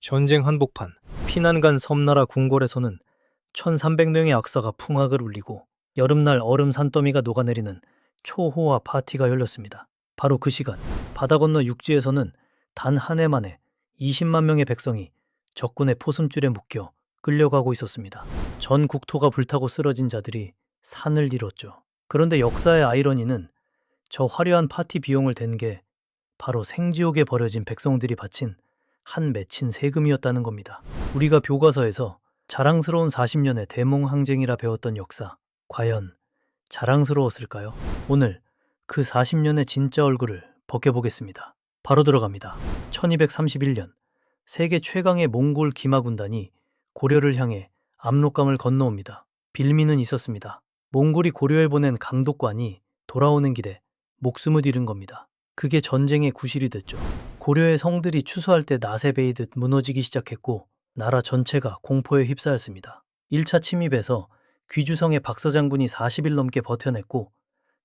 전쟁 한복판, 피난간 섬나라 궁궐에서는 1300명의 악사가 풍악을 울리고 여름날 얼음 산더미가 녹아내리는 초호화 파티가 열렸습니다. 바로 그 시간, 바다 건너 육지에서는 단 한 해 만에 20만 명의 백성이 적군의 포승줄에 묶여 끌려가고 있었습니다. 전 국토가 불타고 쓰러진 자들이 산을 이뤘죠. 그런데 역사의 아이러니는 저 화려한 파티 비용을 댄 게 바로 생지옥에 버려진 백성들이 바친 한 맺힌 세금이었다는 겁니다. 우리가 교과서에서 자랑스러운 40년의 대몽항쟁이라 배웠던 역사, 과연 자랑스러웠을까요? 오늘 그 40년의 진짜 얼굴을 벗겨보겠습니다. 바로 들어갑니다. 1231년 세계 최강의 몽골 기마 군단이 고려를 향해 압록강을 건너옵니다. 빌미는 있었습니다. 몽골이 고려에 보낸 강독관이 돌아오는 길에 목숨을 잃은 겁니다. 그게 전쟁의 구실이 됐죠. 고려의 성들이 추수할 때 낫에 베이듯 무너지기 시작했고 나라 전체가 공포에 휩싸였습니다. 1차 침입에서 귀주성의 박서 장군이 40일 넘게 버텨냈고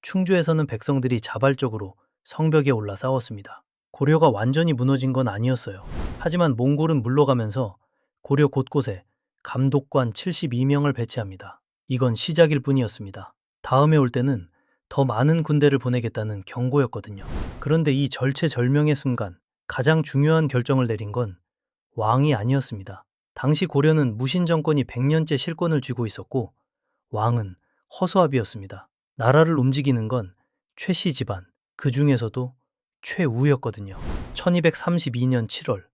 충주에서는 백성들이 자발적으로 성벽에 올라 싸웠습니다. 고려가 완전히 무너진 건 아니었어요. 하지만 몽골은 물러가면서 고려 곳곳에 감독관 72명을 배치합니다. 이건 시작일 뿐이었습니다. 다음에 올 때는 더 많은 군대를 보내겠다는 경고였거든요. 그런데 이 절체절명의 순간 가장 중요한 결정을 내린 건 왕이 아니었습니다. 당시 고려는 무신 정권이 100년째 실권을 쥐고 있었고 왕은 허수아비였습니다. 나라를 움직이는 건 최씨 집안, 그 중에서도 최우였거든요. 1232년 7월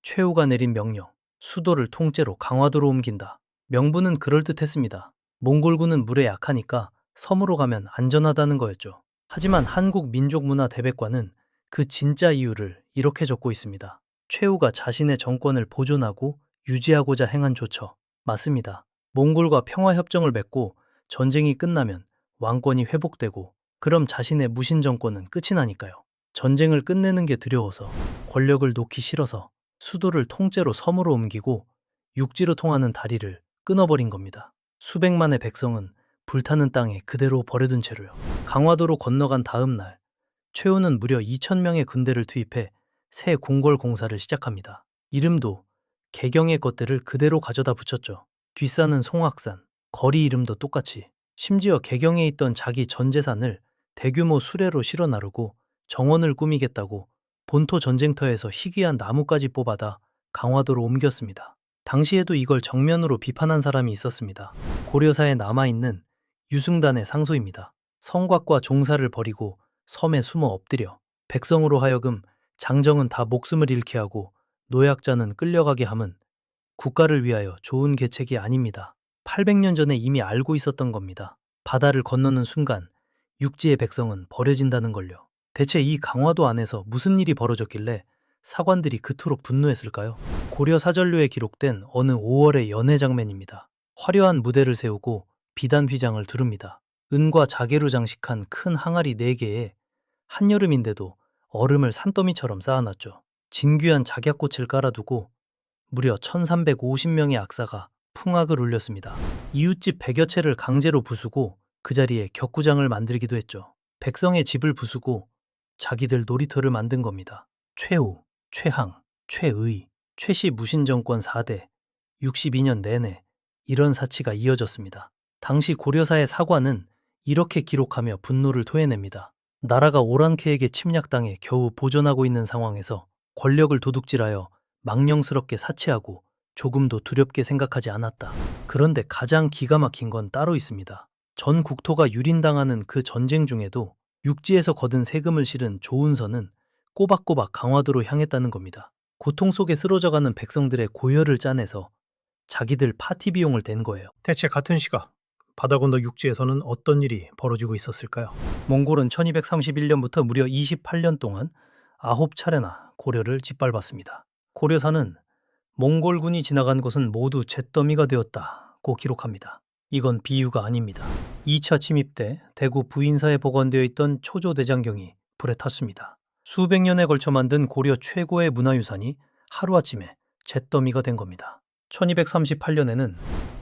최우가 내린 명령, 수도를 통째로 강화도로 옮긴다. 명분은 그럴듯했습니다. 몽골군은 물에 약하니까 섬으로 가면 안전하다는 거였죠. 하지만 한국 민족문화 대백과는 그 진짜 이유를 이렇게 적고 있습니다. 최우가 자신의 정권을 보존하고 유지하고자 행한 조처. 맞습니다. 몽골과 평화협정을 맺고 전쟁이 끝나면 왕권이 회복되고 그럼 자신의 무신 정권은 끝이 나니까요. 전쟁을 끝내는 게 두려워서 권력을 놓기 싫어서 수도를 통째로 섬으로 옮기고 육지로 통하는 다리를 끊어버린 겁니다. 수백만의 백성은 불타는 땅에 그대로 버려둔 채로요. 강화도로 건너간 다음 날 최우는 무려 2,000명의 군대를 투입해 새 궁궐 공사를 시작합니다. 이름도 개경의 것들을 그대로 가져다 붙였죠. 뒷산은 송악산, 거리 이름도 똑같이. 심지어 개경에 있던 자기 전 재산을 대규모 수레로 실어 나르고 정원을 꾸미겠다고 본토 전쟁터에서 희귀한 나무까지 뽑아다 강화도로 옮겼습니다. 당시에도 이걸 정면으로 비판한 사람이 있었습니다. 고려사에 남아있는 유승단의 상소입니다. 성곽과 종사를 버리고 섬에 숨어 엎드려 백성으로 하여금 장정은 다 목숨을 잃게 하고 노약자는 끌려가게 함은 국가를 위하여 좋은 계책이 아닙니다. 800년 전에 이미 알고 있었던 겁니다. 바다를 건너는 순간 육지의 백성은 버려진다는 걸요. 대체 이 강화도 안에서 무슨 일이 벌어졌길래 사관들이 그토록 분노했을까요? 고려 사전료에 기록된 어느 5월의 연회 장면입니다. 화려한 무대를 세우고 비단 휘장을 두릅니다. 은과 자개로 장식한 큰 항아리 4개에 한여름인데도 얼음을 산더미처럼 쌓아놨죠. 진귀한 작약꽃을 깔아두고 무려 1350명의 악사가 풍악을 울렸습니다. 이웃집 100여 채를 강제로 부수고 그 자리에 격구장을 만들기도 했죠. 백성의 집을 부수고 자기들 놀이터를 만든 겁니다. 최우, 최항, 최의, 최씨 무신정권 4대, 62년 내내 이런 사치가 이어졌습니다. 당시 고려사의 사관은 이렇게 기록하며 분노를 토해냅니다. 나라가 오랑캐에게 침략당해 겨우 보존하고 있는 상황에서 권력을 도둑질하여 망령스럽게 사치하고 조금도 두렵게 생각하지 않았다. 그런데 가장 기가 막힌 건 따로 있습니다. 전 국토가 유린당하는 그 전쟁 중에도 육지에서 거둔 세금을 실은 조은선은 꼬박꼬박 강화도로 향했다는 겁니다. 고통 속에 쓰러져가는 백성들의 고열을 짜내서 자기들 파티 비용을 댄 거예요. 대체 같은 시각 바다 건너 육지에서는 어떤 일이 벌어지고 있었을까요? 몽골은 1231년부터 무려 28년 동안 9차례나 고려를 짓밟았습니다. 고려사는 몽골군이 지나간 곳은 모두 잿더미가 되었다고 기록합니다. 이건 비유가 아닙니다. 2차 침입 때 대구 부인사에 보관되어 있던 초조대장경이 불에 탔습니다. 수백 년에 걸쳐 만든 고려 최고의 문화유산이 하루아침에 잿더미가 된 겁니다. 1238년에는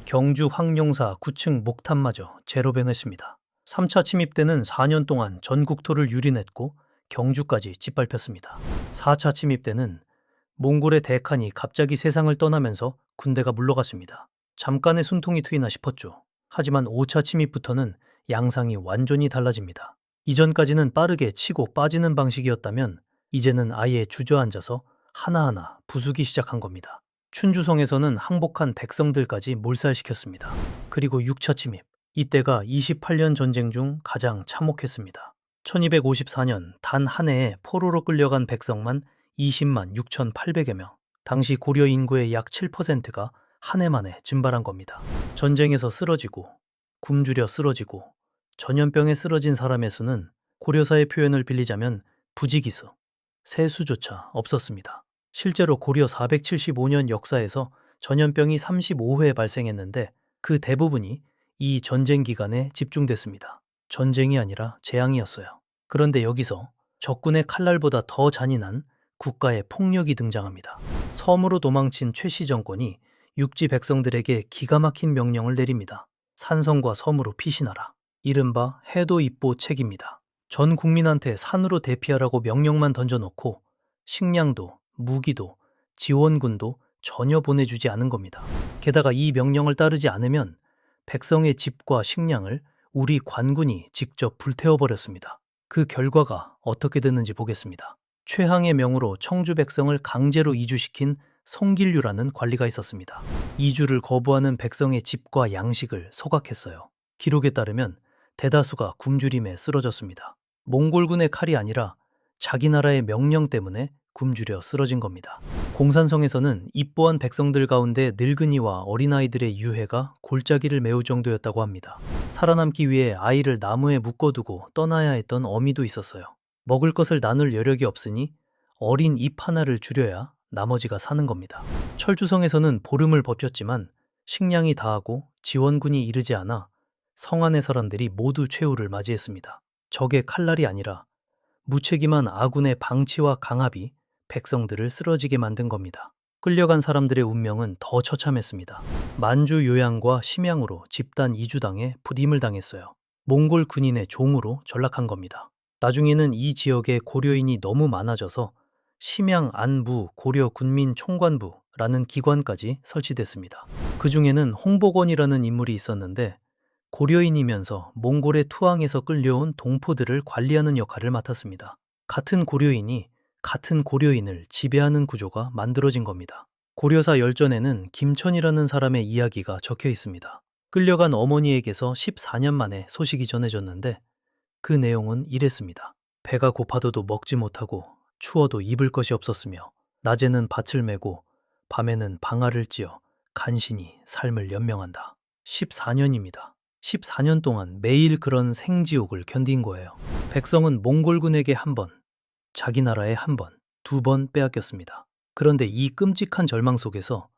경주 황룡사 9층 목탑마저 재로 변했습니다. 3차 침입 때는 4년 동안 전 국토를 유린했고 경주까지 짓밟혔습니다. 4차 침입 때는 몽골의 대칸이 갑자기 세상을 떠나면서 군대가 물러갔습니다. 잠깐의 숨통이 트이나 싶었죠. 하지만 5차 침입부터는 양상이 완전히 달라집니다. 이전까지는 빠르게 치고 빠지는 방식이었다면 이제는 아예 주저앉아서 하나하나 부수기 시작한 겁니다. 춘주성에서는 항복한 백성들까지 몰살시켰습니다. 그리고 6차 침입. 이때가 28년 전쟁 중 가장 참혹했습니다. 1254년 단 한 해에 포로로 끌려간 백성만 20만 6,800여 명. 당시 고려 인구의 약 7%가 한 해 만에 증발한 겁니다. 전쟁에서 쓰러지고, 굶주려 쓰러지고, 전염병에 쓰러진 사람의 수는 고려사의 표현을 빌리자면 부지기수, 세수조차 없었습니다. 실제로 고려 475년 역사에서 전염병이 35회 발생했는데 그 대부분이 이 전쟁 기간에 집중됐습니다. 전쟁이 아니라 재앙이었어요. 그런데 여기서 적군의 칼날보다 더 잔인한 국가의 폭력이 등장합니다. 섬으로 도망친 최씨 정권이 육지 백성들에게 기가 막힌 명령을 내립니다. 산성과 섬으로 피신하라. 이른바 해도입보책입니다. 전 국민한테 산으로 대피하라고 명령만 던져놓고 식량도 무기도 지원군도 전혀 보내주지 않은 겁니다. 게다가 이 명령을 따르지 않으면 백성의 집과 식량을 우리 관군이 직접 불태워버렸습니다. 그 결과가 어떻게 됐는지 보겠습니다. 최항의 명으로 청주 백성을 강제로 이주시킨 송길류라는 관리가 있었습니다. 이주를 거부하는 백성의 집과 양식을 소각했어요. 기록에 따르면 대다수가 굶주림에 쓰러졌습니다. 몽골군의 칼이 아니라 자기 나라의 명령 때문에 굶주려 쓰러진 겁니다. 공산성에서는 입보한 백성들 가운데 늙은이와 어린아이들의 유해가 골짜기를 메울 정도였다고 합니다. 살아남기 위해 아이를 나무에 묶어두고 떠나야 했던 어미도 있었어요. 먹을 것을 나눌 여력이 없으니 어린 잎 하나를 줄여야 나머지가 사는 겁니다. 철주성에서는 보름을 버텼지만 식량이 다하고 지원군이 이르지 않아 성 안의 사람들이 모두 최후를 맞이했습니다. 적의 칼날이 아니라 무책임한 아군의 방치와 강압이 백성들을 쓰러지게 만든 겁니다. 끌려간 사람들의 운명은 더 처참했습니다. 만주 요양과 심양으로 집단 이주당해 부임을 당했어요. 몽골 군인의 종으로 전락한 겁니다. 나중에는 이 지역에 고려인이 너무 많아져서 심양 안부 고려 군민 총관부라는 기관까지 설치됐습니다. 그 중에는 홍복원이라는 인물이 있었는데 고려인이면서 몽골의 투항에서 끌려온 동포들을 관리하는 역할을 맡았습니다. 같은 고려인이 같은 고려인을 지배하는 구조가 만들어진 겁니다. 고려사 열전에는 김천이라는 사람의 이야기가 적혀 있습니다. 끌려간 어머니에게서 14년 만에 소식이 전해졌는데 그 내용은 이랬습니다. 배가 고파도도 먹지 못하고 추워도 입을 것이 없었으며 낮에는 밭을 메고 밤에는 방아를 찧어 간신히 삶을 연명한다. 14년입니다. 14년 동안 매일 그런 생지옥을 견딘 거예요. 백성은 몽골군에게 한 번, 자기 나라에 한 번, 두 번 빼앗겼습니다. 그런데 이 끔찍한 절망 속에서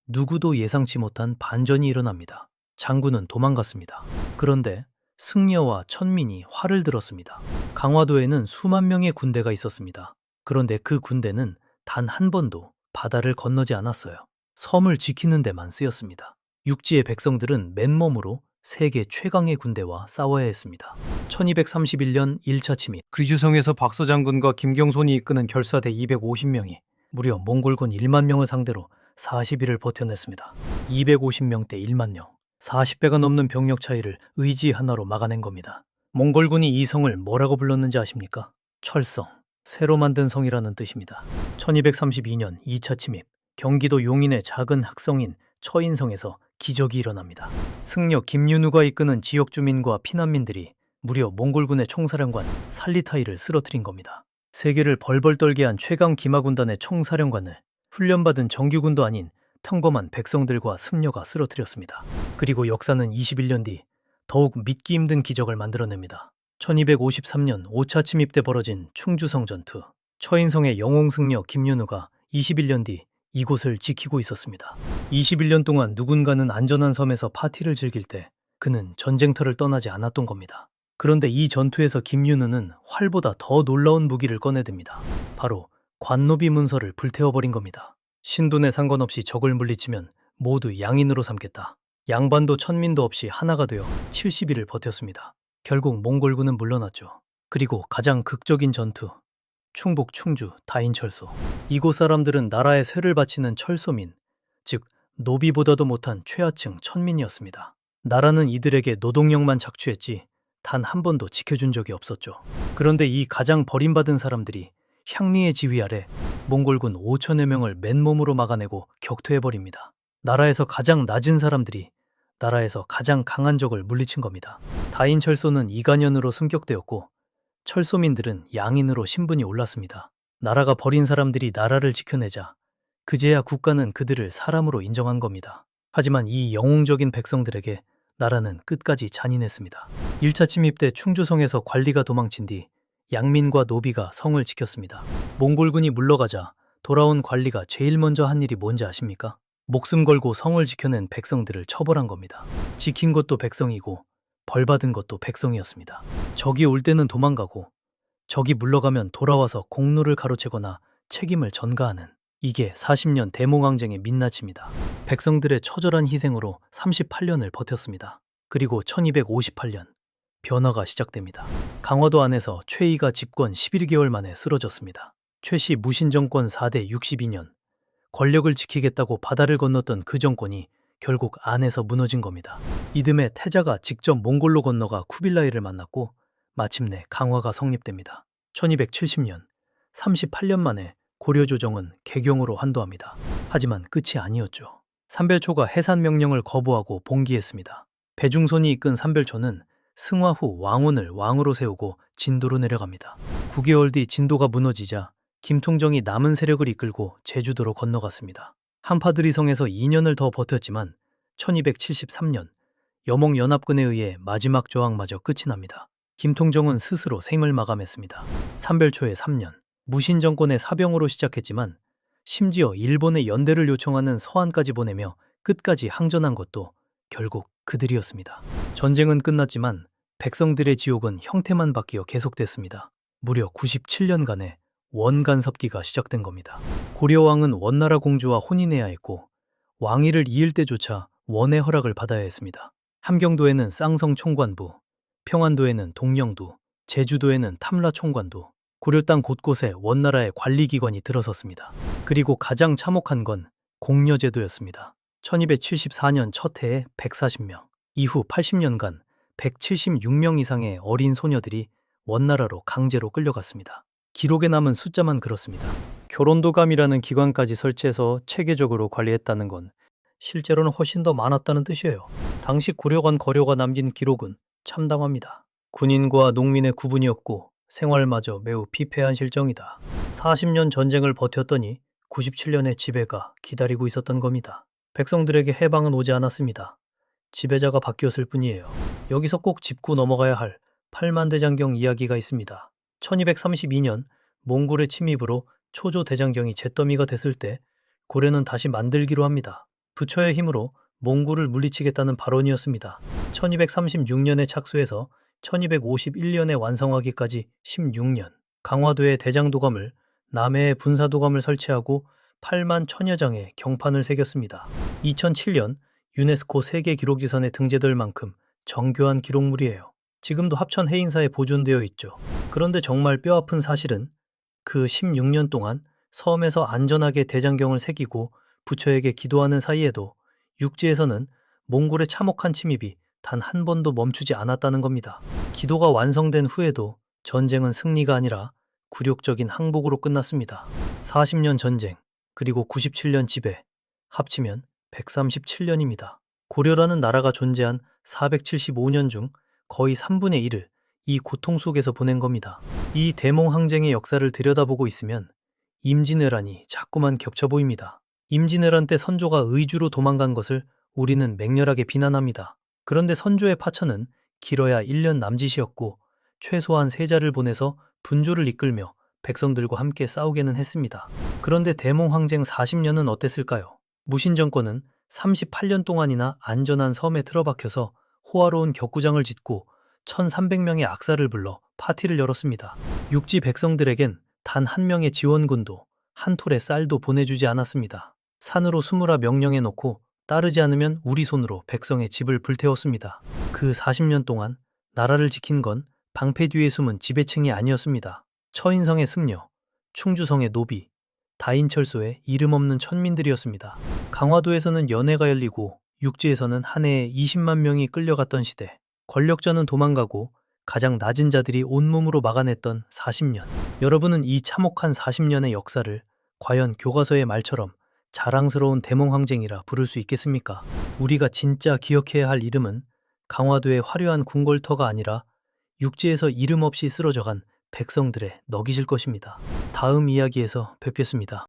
누구도 예상치 못한 반전이 일어납니다. 장군은 도망갔습니다. 그런데 승려와 천민이 활을 들었습니다. 강화도에는 수만 명의 군대가 있었습니다. 그런데 그 군대는 단 한 번도 바다를 건너지 않았어요. 섬을 지키는 데만 쓰였습니다. 육지의 백성들은 맨몸으로 세계 최강의 군대와 싸워야 했습니다. 1231년 1차 침입. 귀주성에서 박서 장군과 김경손이 이끄는 결사대 250명이 무려 몽골군 1만 명을 상대로 40일을 버텨냈습니다. 250명 대 1만 명. 40배가 넘는 병력 차이를 의지 하나로 막아낸 겁니다. 몽골군이 이 성을 뭐라고 불렀는지 아십니까? 철성, 새로 만든 성이라는 뜻입니다. 1232년 2차 침입. 경기도 용인의 작은 학성인 처인성에서 기적이 일어납니다. 승려 김윤우가 이끄는 지역 주민과 피난민들이 무려 몽골군의 총사령관 살리타이를 쓰러뜨린 겁니다. 세계를 벌벌 떨게 한 최강 기마군단의 총사령관을 훈련받은 정규군도 아닌 평범한 백성들과 승려가 쓰러뜨렸습니다. 그리고 역사는 21년 뒤 더욱 믿기 힘든 기적을 만들어냅니다. 1253년 5차 침입 때 벌어진 충주성 전투. 처인성의 영웅 승려 김윤우가 21년 뒤 이곳을 지키고 있었습니다. 21년 동안 누군가는 안전한 섬에서 파티를 즐길 때 그는 전쟁터를 떠나지 않았던 겁니다. 그런데 이 전투에서 김윤우는 활보다 더 놀라운 무기를 꺼내듭니다. 바로 관노비 문서를 불태워버린 겁니다. 신분에 상관없이 적을 물리치면 모두 양인으로 삼겠다. 양반도 천민도 없이 하나가 되어 70일을 버텼습니다. 결국 몽골군은 물러났죠. 그리고 가장 극적인 전투, 충북 충주 다인철소. 이곳 사람들은 나라에 세를 바치는 철소민, 즉 노비보다도 못한 최하층 천민이었습니다. 나라는 이들에게 노동력만 착취했지 단 한 번도 지켜준 적이 없었죠. 그런데 이 가장 버림받은 사람들이 향리의 지휘 아래 몽골군 5천여 명을 맨몸으로 막아내고 격퇴해버립니다. 나라에서 가장 낮은 사람들이 나라에서 가장 강한 적을 물리친 겁니다. 다인철소는 이간현으로 승격되었고 철소민들은 양인으로 신분이 올랐습니다. 나라가 버린 사람들이 나라를 지켜내자 그제야 국가는 그들을 사람으로 인정한 겁니다. 하지만 이 영웅적인 백성들에게 나라는 끝까지 잔인했습니다. 1차 침입 때 충주성에서 관리가 도망친 뒤 양민과 노비가 성을 지켰습니다. 몽골군이 물러가자 돌아온 관리가 제일 먼저 한 일이 뭔지 아십니까? 목숨 걸고 성을 지켜낸 백성들을 처벌한 겁니다. 지킨 것도 백성이고 벌받은 것도 백성이었습니다. 적이 올 때는 도망가고 적이 물러가면 돌아와서 공로를 가로채거나 책임을 전가하는, 이게 40년 대몽항쟁의 민낯입니다. 백성들의 처절한 희생으로 38년을 버텼습니다. 그리고 1258년 변화가 시작됩니다. 강화도 안에서 최이가 집권 11개월 만에 쓰러졌습니다. 최씨 무신정권 4대 62년, 권력을 지키겠다고 바다를 건넜던 그 정권이 결국 안에서 무너진 겁니다. 이듬해 태자가 직접 몽골로 건너가 쿠빌라이를 만났고 마침내 강화가 성립됩니다. 1270년, 38년 만에 고려조정은 개경으로 환도합니다. 하지만 끝이 아니었죠. 삼별초가 해산 명령을 거부하고 봉기했습니다. 배중손이 이끈 삼별초는 승화 후 왕원을 왕으로 세우고 진도로 내려갑니다. 9개월 뒤 진도가 무너지자 김통정이 남은 세력을 이끌고 제주도로 건너갔습니다. 한파들이 성에서 2년을 더 버텼지만 1273년 여몽연합군에 의해 마지막 저항마저 끝이 납니다. 김통정은 스스로 생을 마감했습니다. 삼별초의 3년, 무신정권의 사병으로 시작했지만 심지어 일본의 연대를 요청하는 서한까지 보내며 끝까지 항전한 것도 결국 그들이었습니다. 전쟁은 끝났지만 백성들의 지옥은 형태만 바뀌어 계속됐습니다. 무려 97년간의 원간섭기가 시작된 겁니다. 고려왕은 원나라 공주와 혼인해야 했고 왕위를 이을 때조차 원의 허락을 받아야 했습니다. 함경도에는 쌍성 총관부, 평안도에는 동령도, 제주도에는 탐라 총관도, 고려 땅 곳곳에 원나라의 관리기관이 들어섰습니다. 그리고 가장 참혹한 건 공여제도였습니다. 1274년 첫 해에 140명, 이후 80년간 176명 이상의 어린 소녀들이 원나라로 강제로 끌려갔습니다. 기록에 남은 숫자만 그렇습니다. 결혼도감이라는 기관까지 설치해서 체계적으로 관리했다는 건 실제로는 훨씬 더 많았다는 뜻이에요. 당시 고려관 거료가 남긴 기록은 참담합니다. 군인과 농민의 구분이 없고 생활마저 매우 피폐한 실정이다. 40년 전쟁을 버텼더니 97년의 지배가 기다리고 있었던 겁니다. 백성들에게 해방은 오지 않았습니다. 지배자가 바뀌었을 뿐이에요. 여기서 꼭 짚고 넘어가야 할 팔만대장경 이야기가 있습니다. 1232년 몽골의 침입으로 초조 대장경이 잿더미가 됐을 때 고려는 다시 만들기로 합니다. 부처의 힘으로 몽골을 물리치겠다는 발언이었습니다. 1236년에 착수해서 1251년에 완성하기까지 16년, 강화도에 대장도감을, 남해에 분사도감을 설치하고 8만 천여 장의 경판을 새겼습니다. 2007년 유네스코 세계기록유산에 등재될 만큼 정교한 기록물이에요. 지금도 합천 해인사에 보존되어 있죠. 그런데 정말 뼈아픈 사실은 그 16년 동안 섬에서 안전하게 대장경을 새기고 부처에게 기도하는 사이에도 육지에서는 몽골의 참혹한 침입이 단 한 번도 멈추지 않았다는 겁니다. 기도가 완성된 후에도 전쟁은 승리가 아니라 굴욕적인 항복으로 끝났습니다. 40년 전쟁, 그리고 97년 지배, 합치면 137년입니다. 고려라는 나라가 존재한 475년 중 거의 3분의 1을 이 고통 속에서 보낸 겁니다. 이 대몽항쟁의 역사를 들여다보고 있으면 임진왜란이 자꾸만 겹쳐 보입니다. 임진왜란 때 선조가 의주로 도망간 것을 우리는 맹렬하게 비난합니다. 그런데 선조의 파천은 길어야 1년 남짓이었고 최소한 세자를 보내서 분조를 이끌며 백성들과 함께 싸우게는 했습니다. 그런데 대몽항쟁 40년은 어땠을까요? 무신정권은 38년 동안이나 안전한 섬에 틀어박혀서 호화로운 격구장을 짓고 1300명의 악사를 불러 파티를 열었습니다. 육지 백성들에겐 단 한 명의 지원군도 한 톨의 쌀도 보내주지 않았습니다. 산으로 숨으라 명령해놓고 따르지 않으면 우리 손으로 백성의 집을 불태웠습니다. 그 40년 동안 나라를 지킨 건 방패 뒤에 숨은 지배층이 아니었습니다. 처인성의 습려, 충주성의 노비, 다인철소의 이름 없는 천민들이었습니다. 강화도에서는 연회가 열리고 육지에서는 한 해에 20만 명이 끌려갔던 시대. 권력자는 도망가고 가장 낮은 자들이 온몸으로 막아냈던 40년. 여러분은 이 참혹한 40년의 역사를 과연 교과서의 말처럼 자랑스러운 대몽항쟁이라 부를 수 있겠습니까? 우리가 진짜 기억해야 할 이름은 강화도의 화려한 궁궐터가 아니라 육지에서 이름 없이 쓰러져간 백성들의 넋이실 것입니다. 다음 이야기에서 뵙겠습니다.